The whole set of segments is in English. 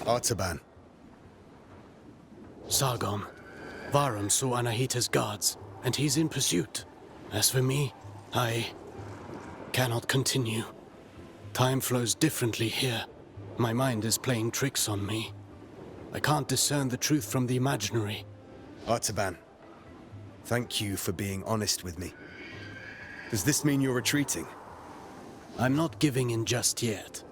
Artaban. Sargon. Varum saw Anahita's guards, and he's in pursuit. As for me, I cannot continue. Time flows differently here. My mind is playing tricks on me. I can't discern the truth from the imaginary. Artaban, thank you for being honest with me. Does this mean you're retreating? I'm not giving in just yet.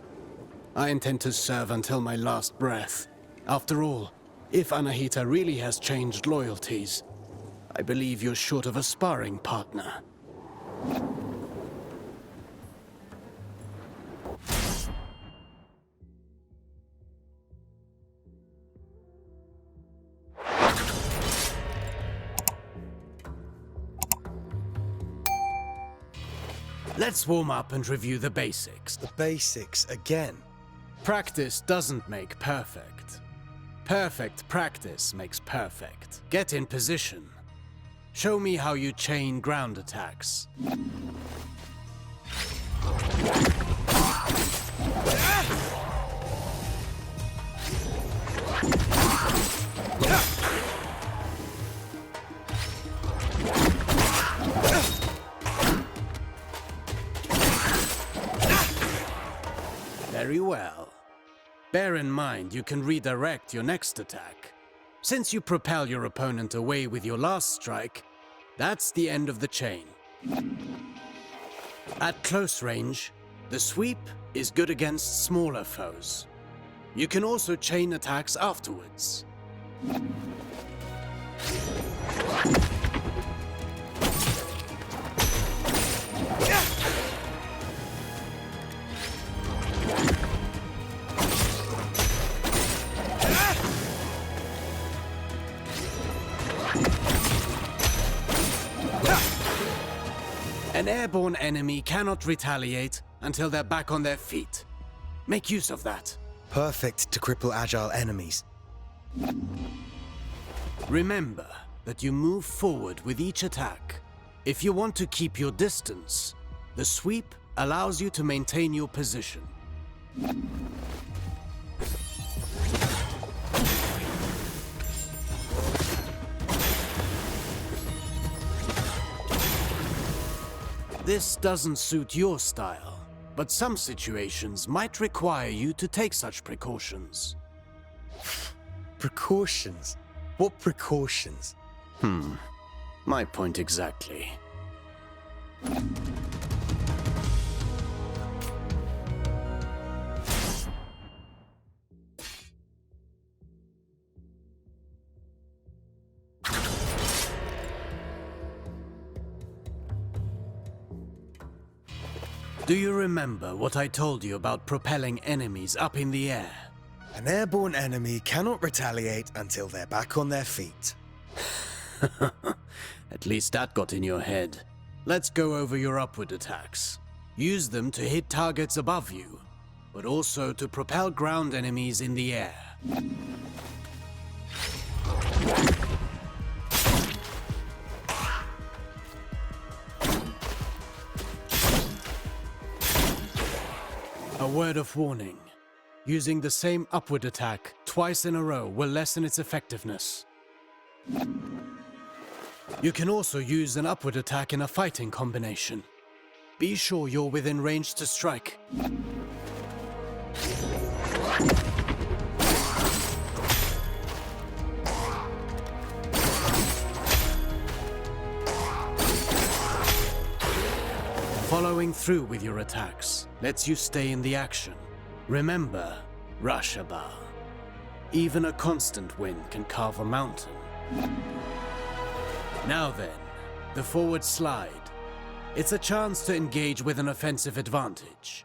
I intend to serve until my last breath. After all, if Anahita really has changed loyalties, I believe you're short of a sparring partner. Let's warm up and review the basics. The basics again. Practice doesn't make perfect. Perfect practice makes perfect. Get in position. Show me how you chain ground attacks. Very well. Bear in mind you can redirect your next attack. Since you propel your opponent away with your last strike, that's the end of the chain. At close range, the sweep is good against smaller foes. You can also chain attacks afterwards. An airborne enemy cannot retaliate until they're back on their feet. Make use of that. Perfect to cripple agile enemies. Remember that you move forward with each attack. If you want to keep your distance, the sweep allows you to maintain your position. This doesn't suit your style, but some situations might require you to take such precautions. Precautions? What precautions? My point exactly. Do you remember what I told you about propelling enemies up in the air? An airborne enemy cannot retaliate until they're back on their feet. At least that got in your head. Let's go over your upward attacks. Use them to hit targets above you, but also to propel ground enemies in the air. A word of warning. Using the same upward attack twice in a row will lessen its effectiveness. You can also use an upward attack in a fighting combination. Be sure you're within range to strike. Following through with your attacks lets you stay in the action. Remember, Rashaba. Even a constant wind can carve a mountain. Now then, the forward slide. It's a chance to engage with an offensive advantage.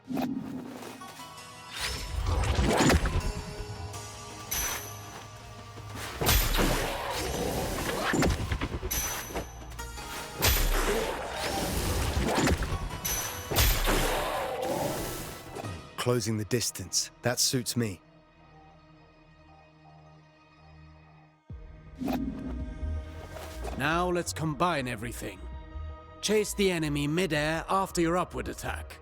Closing the distance. That suits me. Now let's combine everything. Chase the enemy mid-air after your upward attack.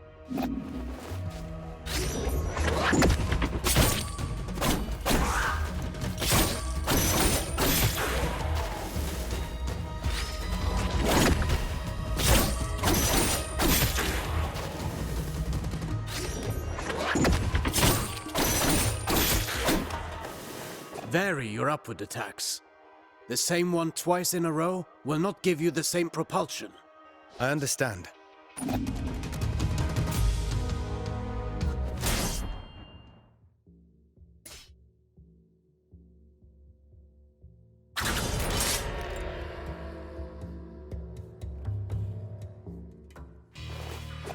Vary your upward attacks. The same one twice in a row will not give you the same propulsion. I understand.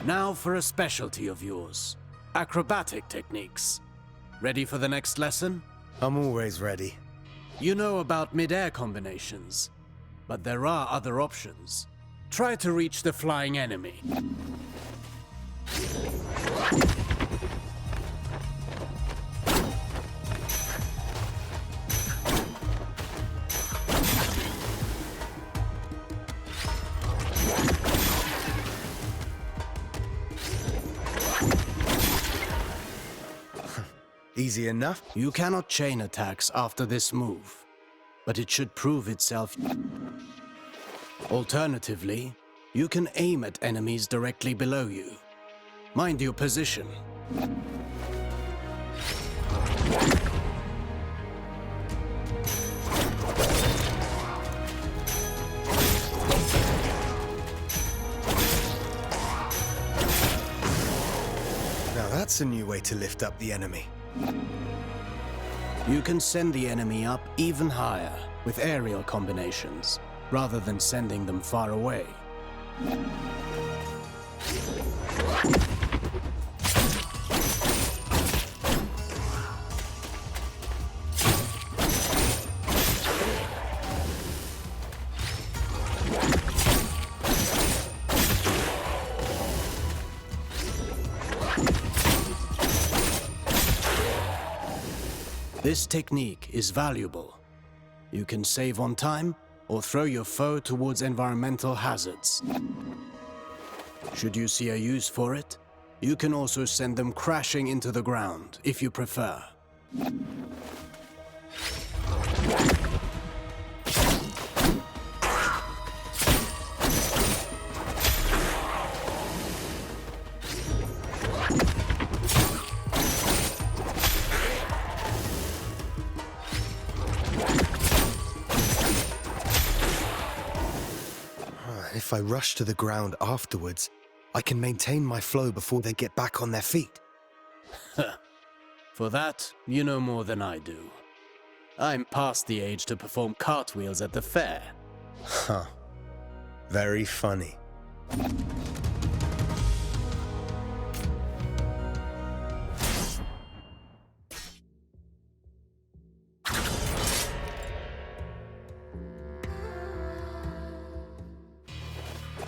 Now for a specialty of yours. Acrobatic techniques. Ready for the next lesson? I'm always ready. You know about mid-air combinations, but there are other options. Try to reach the flying enemy. Easy enough. You cannot chain attacks after this move, but it should prove itself. Alternatively, you can aim at enemies directly below you. Mind your position. Now that's a new way to lift up the enemy. You can send the enemy up even higher with aerial combinations, rather than sending them far away. This technique is valuable. You can save on time or throw your foe towards environmental hazards. Should you see a use for it, you can also send them crashing into the ground if you prefer. If I rush to the ground afterwards, I can maintain my flow before they get back on their feet. For that, you know more than I do. I'm past the age to perform cartwheels at the fair. Huh. Very funny.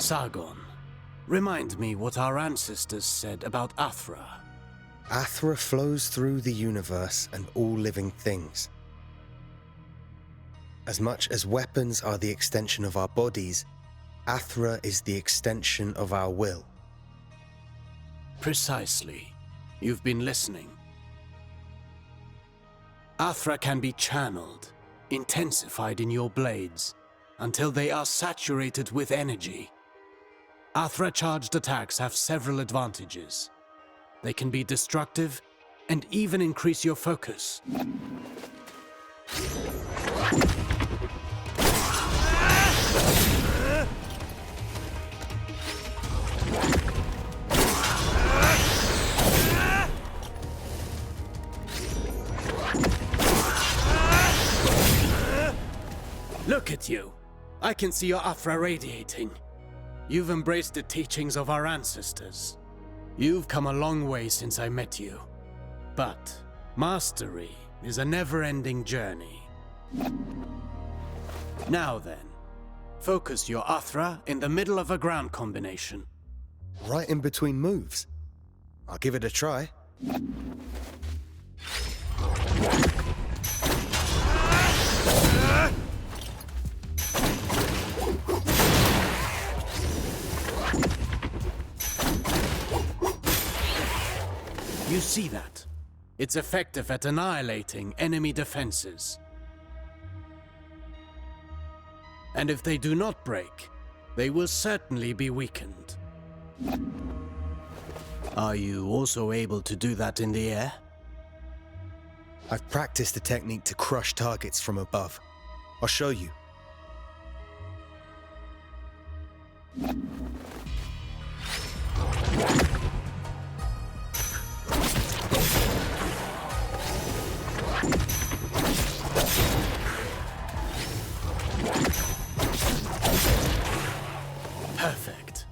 Sargon, remind me what our ancestors said about Athra. Athra flows through the universe and all living things. As much as weapons are the extension of our bodies, Athra is the extension of our will. Precisely. You've been listening. Athra can be channeled, intensified in your blades, until they are saturated with energy. Athra-charged attacks have several advantages. They can be destructive and even increase your focus. Look at you! I can see your Athra radiating. You've embraced the teachings of our ancestors. You've come a long way since I met you. But mastery is a never-ending journey. Now then, focus your Athra in the middle of a ground combination. Right in between moves. I'll give it a try. You see that? It's effective at annihilating enemy defenses. And if they do not break, they will certainly be weakened. Are you also able to do that in the air? I've practiced the technique to crush targets from above. I'll show you. Perfect.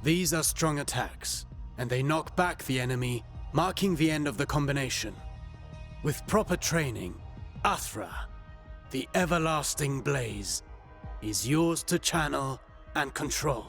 These are strong attacks, and they knock back the enemy, marking the end of the combination. With proper training, Athra, the everlasting blaze, is yours to channel and control.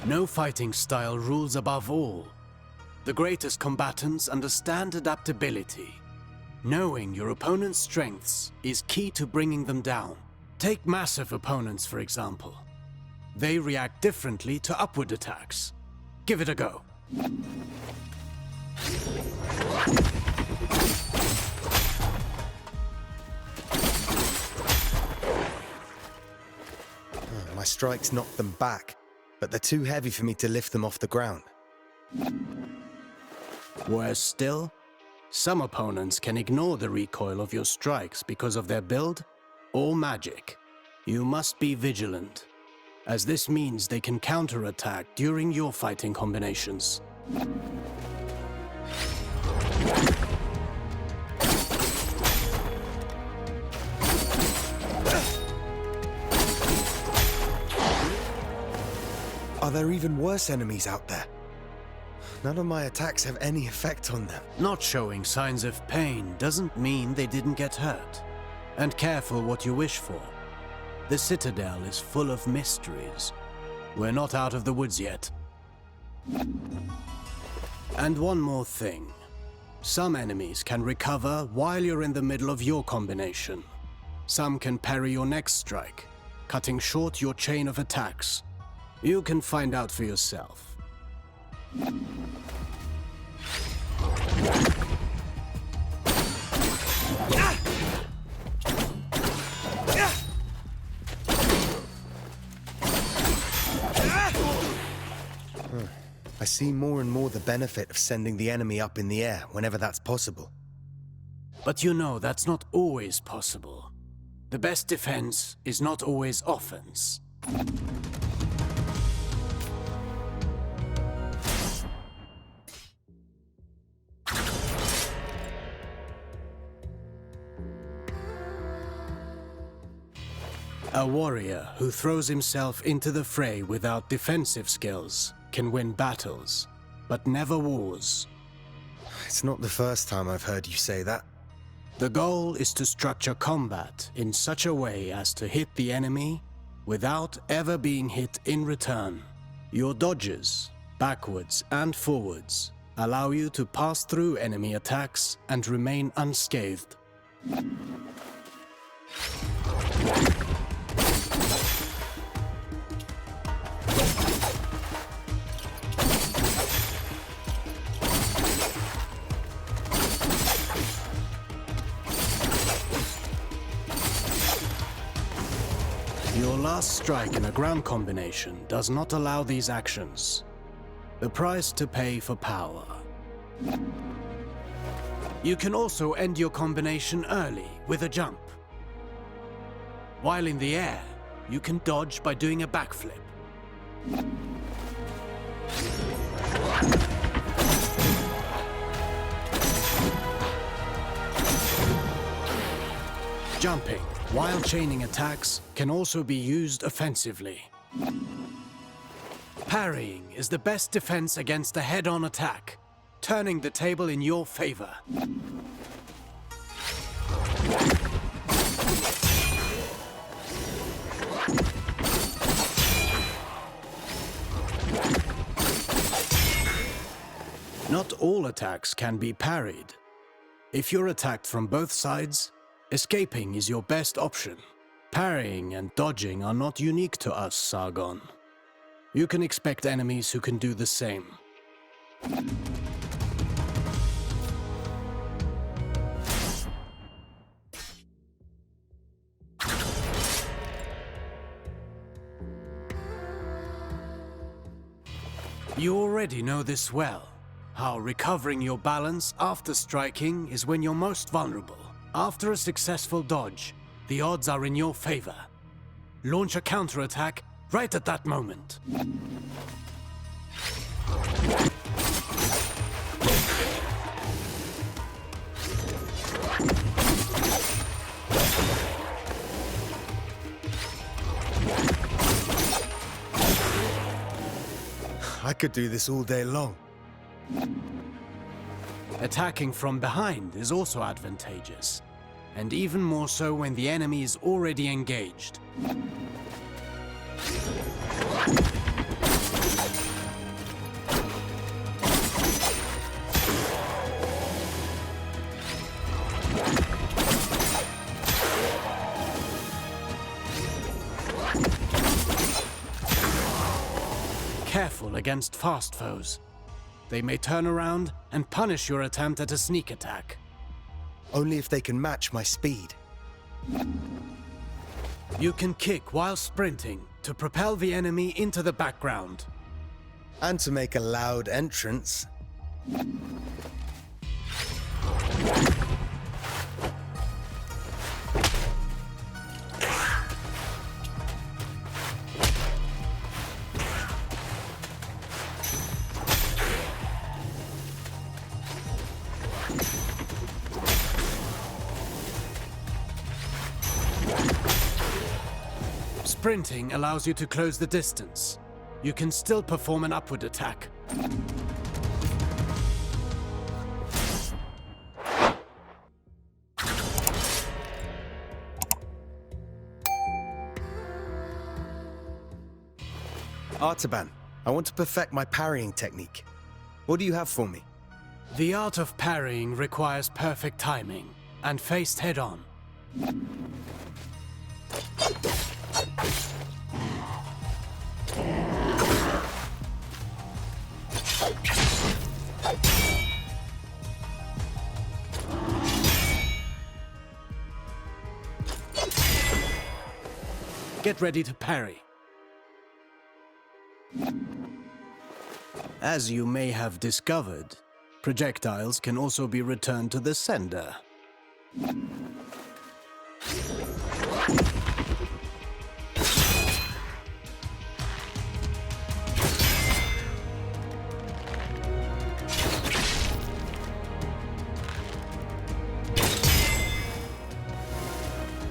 No fighting style rules above all. The greatest combatants understand adaptability. Knowing your opponent's strengths is key to bringing them down. Take massive opponents, for example. They react differently to upward attacks. Give it a go. My strikes knock them back, but they're too heavy for me to lift them off the ground. Worse still, some opponents can ignore the recoil of your strikes because of their build or magic. You must be vigilant, as this means they can counterattack during your fighting combinations. Are there even worse enemies out there? None of my attacks have any effect on them. Not showing signs of pain doesn't mean they didn't get hurt. And careful what you wish for. The Citadel is full of mysteries. We're not out of the woods yet. And one more thing. Some enemies can recover while you're in the middle of your combination. Some can parry your next strike, cutting short your chain of attacks. You can find out for yourself. I see more and more the benefit of sending the enemy up in the air whenever that's possible. But you know that's not always possible. The best defense is not always offense. A warrior who throws himself into the fray without defensive skills can win battles, but never wars. It's not the first time I've heard you say that. The goal is to structure combat in such a way as to hit the enemy without ever being hit in return. Your dodges, backwards and forwards, allow you to pass through enemy attacks and remain unscathed. Your last strike in a ground combination does not allow these actions. The price to pay for power. You can also end your combination early with a jump. While in the air, you can dodge by doing a backflip. Jumping, while chaining attacks, can also be used offensively. Parrying is the best defense against a head-on attack, turning the table in your favor. Not all attacks can be parried. If you're attacked from both sides, escaping is your best option. Parrying and dodging are not unique to us, Sargon. You can expect enemies who can do the same. You already know this well. How recovering your balance after striking is when you're most vulnerable. After a successful dodge, the odds are in your favor. Launch a counterattack right at that moment. I could do this all day long. Attacking from behind is also advantageous, and even more so when the enemy is already engaged. Careful against fast foes. They may turn around and punish your attempt at a sneak attack. Only if they can match my speed. You can kick while sprinting to propel the enemy into the background. And to make a loud entrance. Sprinting allows you to close the distance. You can still perform an upward attack. Artaban, I want to perfect my parrying technique. What do you have for me? The art of parrying requires perfect timing and faced head-on. Get ready to parry. As you may have discovered, projectiles can also be returned to the sender.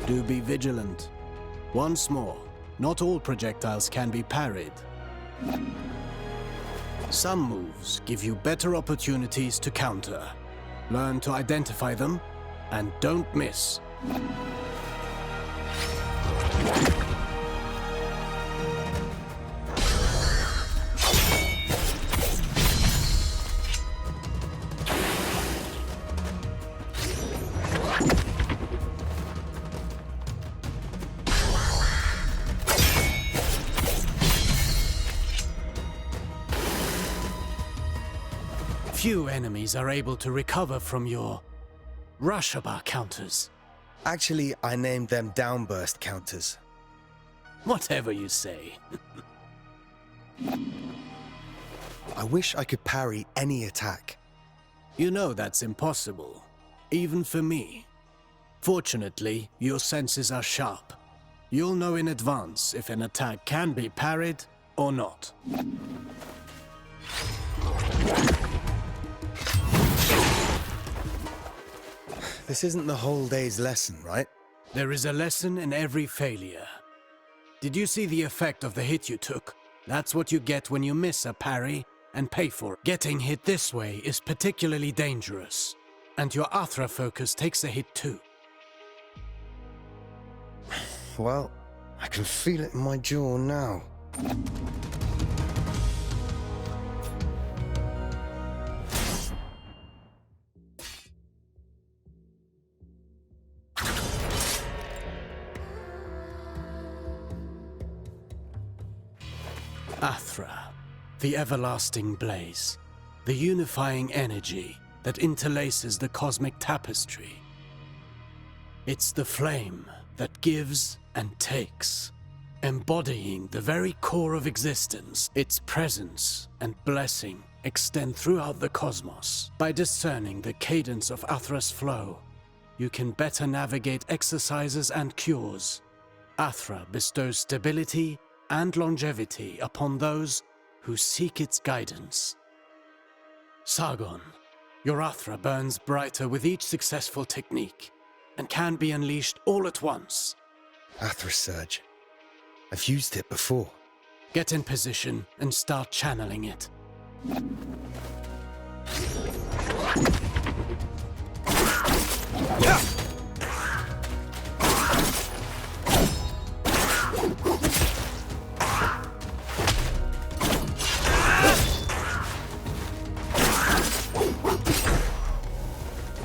Do be vigilant. Once more, not all projectiles can be parried. Some moves give you better opportunities to counter. Learn to identify them, and don't miss. Few enemies are able to recover from your Rushabar counters. Actually, I named them downburst counters. Whatever you say. I wish I could parry any attack. You know that's impossible, even for me. Fortunately, your senses are sharp. You'll know in advance if an attack can be parried or not. This isn't the whole day's lesson, right? There is a lesson in every failure. Did you see the effect of the hit you took? That's what you get when you miss a parry and pay for it. Getting hit this way is particularly dangerous, and your Athra focus takes a hit too. Well, I can feel it in my jaw now. Athra, the everlasting blaze, the unifying energy that interlaces the cosmic tapestry. It's the flame that gives and takes, Embodying the very core of existence, its presence and blessing extend throughout the cosmos. By discerning the cadence of Athra's flow, you can better navigate exercises and cures. Athra bestows stability and longevity upon those who seek its guidance. Sargon, your Athra burns brighter with each successful technique, and can be unleashed all at once. Athra Surge. I've used it before. Get in position and start channeling it.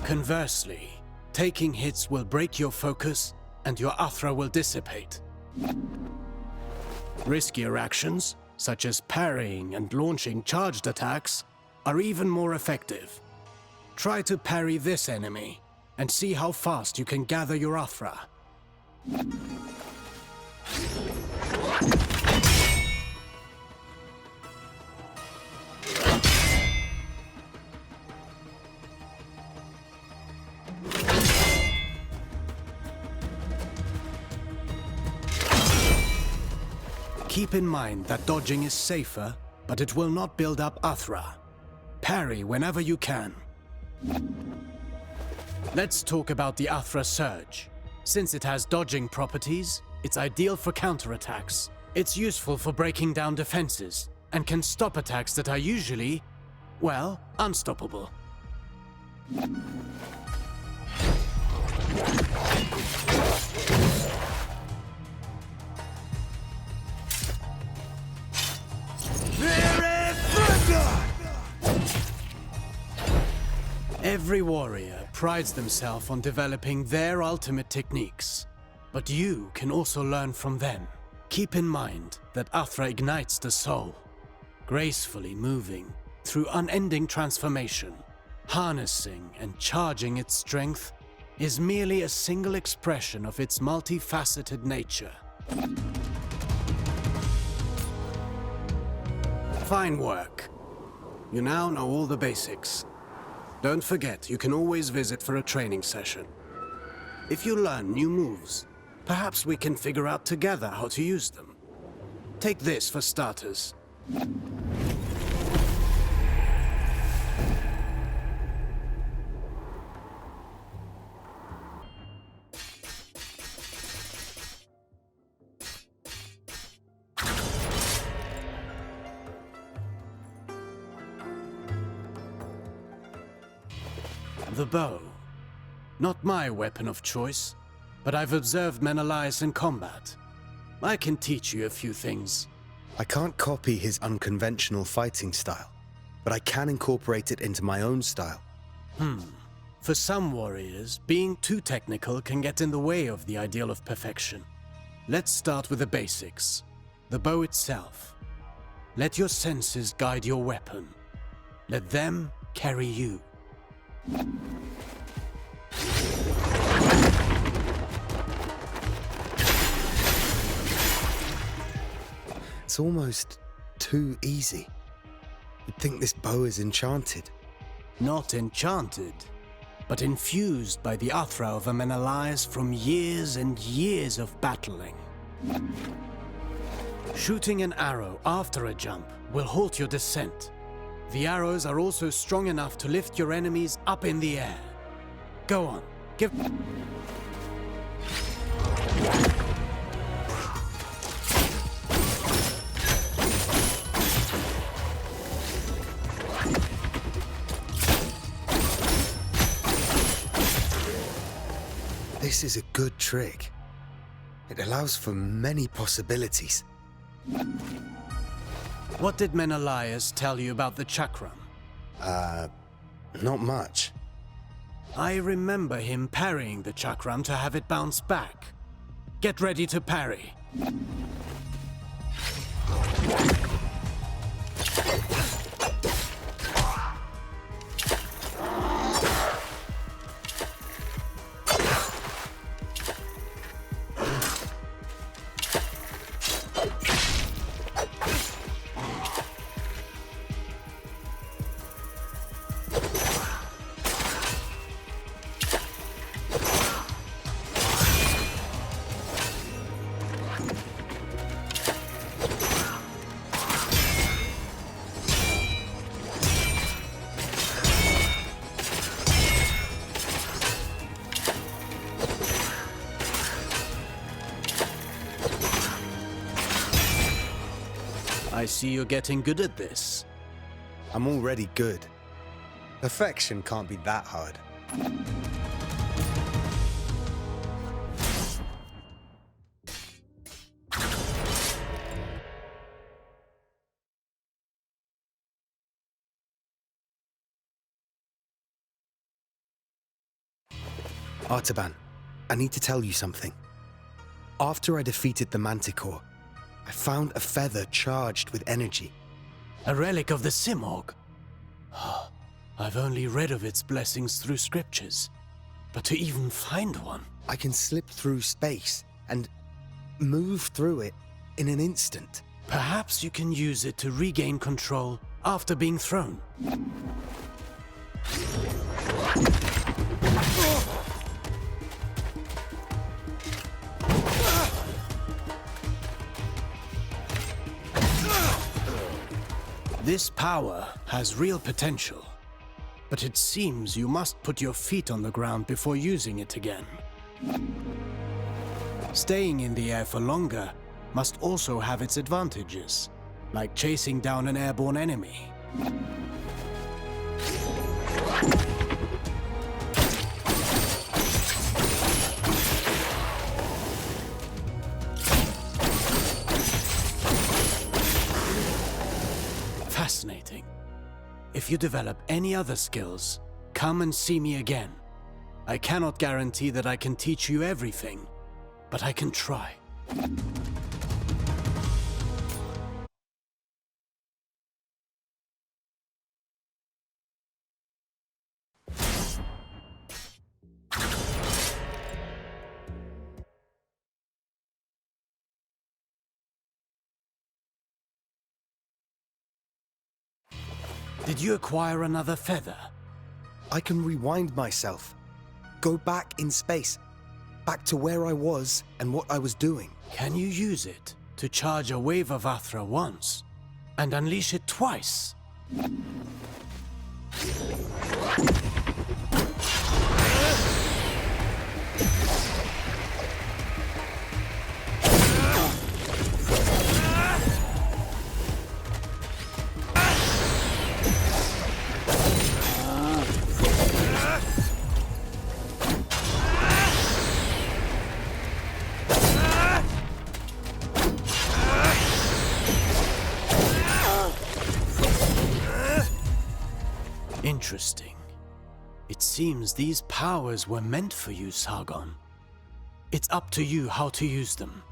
Conversely, taking hits will break your focus and your Athra will dissipate. Riskier actions, such as parrying and launching charged attacks, are even more effective. Try to parry this enemy and see how fast you can gather your Athra. Keep in mind that dodging is safer, but it will not build up Athra. Parry whenever you can. Let's talk about the Athra Surge. Since it has dodging properties, it's ideal for counterattacks. It's useful for breaking down defenses, and can stop attacks that are usually, well, unstoppable. Every warrior prides themselves on developing their ultimate techniques, but you can also learn from them. Keep in mind that Athra ignites the soul, gracefully moving through unending transformation. Harnessing and charging its strength is merely a single expression of its multifaceted nature. Fine work. You now know all the basics. Don't forget, you can always visit for a training session. If you learn new moves, perhaps we can figure out together how to use them. Take this for starters. The bow. Not my weapon of choice, but I've observed Menelaus in combat. I can teach you a few things. I can't copy his unconventional fighting style, but I can incorporate it into my own style. For some warriors, being too technical can get in the way of the ideal of perfection. Let's start with the basics. The bow itself. Let your senses guide your weapon. Let them carry you. It's almost too easy. You'd think this bow is enchanted. Not enchanted, but infused by the Athra of a Menelaus from years and years of battling. Shooting an arrow after a jump will halt your descent. The arrows are also strong enough to lift your enemies up in the air. Go on, give... This is a good trick. It allows for many possibilities. What did Menelaus tell you about the Chakram? Not much. I remember him parrying the Chakram to have it bounce back. Get ready to parry. I see you're getting good at this. I'm already good. Perfection can't be that hard. Artaban, I need to tell you something. After I defeated the Manticore, I found a feather charged with energy. A relic of the Simurgh. I've only read of its blessings through scriptures, but to even find one... I can slip through space and move through it in an instant. Perhaps you can use it to regain control after being thrown. This power has real potential, but it seems you must put your feet on the ground before using it again. Staying in the air for longer must also have its advantages, like chasing down an airborne enemy. Fascinating. If you develop any other skills, come and see me again. I cannot guarantee that I can teach you everything, but I can try. Did you acquire another feather? I can rewind myself, go back in space, back to where I was and what I was doing. Can you use it to charge a wave of Athra once and unleash it twice? Interesting. It seems these powers were meant for you, Sargon. It's up to you how to use them.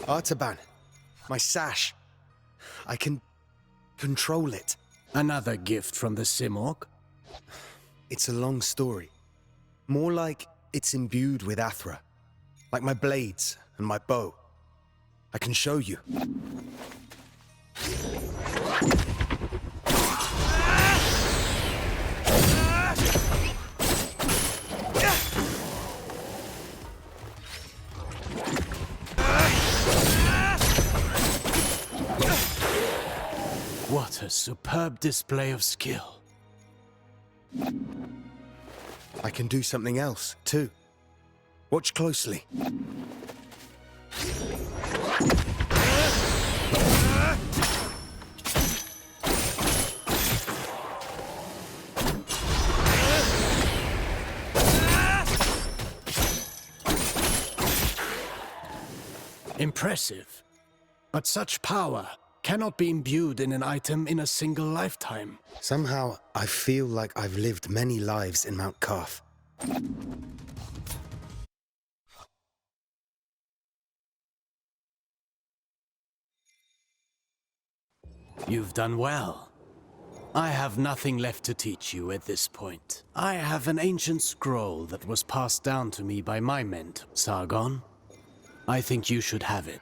Artaban, my sash. I can control it. Another gift from the Simurgh? It's a long story. More like it's imbued with Athra. Like my blades and my bow. I can show you. What a superb display of skill. I can do something else, too. Watch closely. Impressive. But such power cannot be imbued in an item in a single lifetime. Somehow, I feel like I've lived many lives in Mount Karth. You've done well. I have nothing left to teach you at this point. I have an ancient scroll that was passed down to me by my mentor, Sargon. I think you should have it.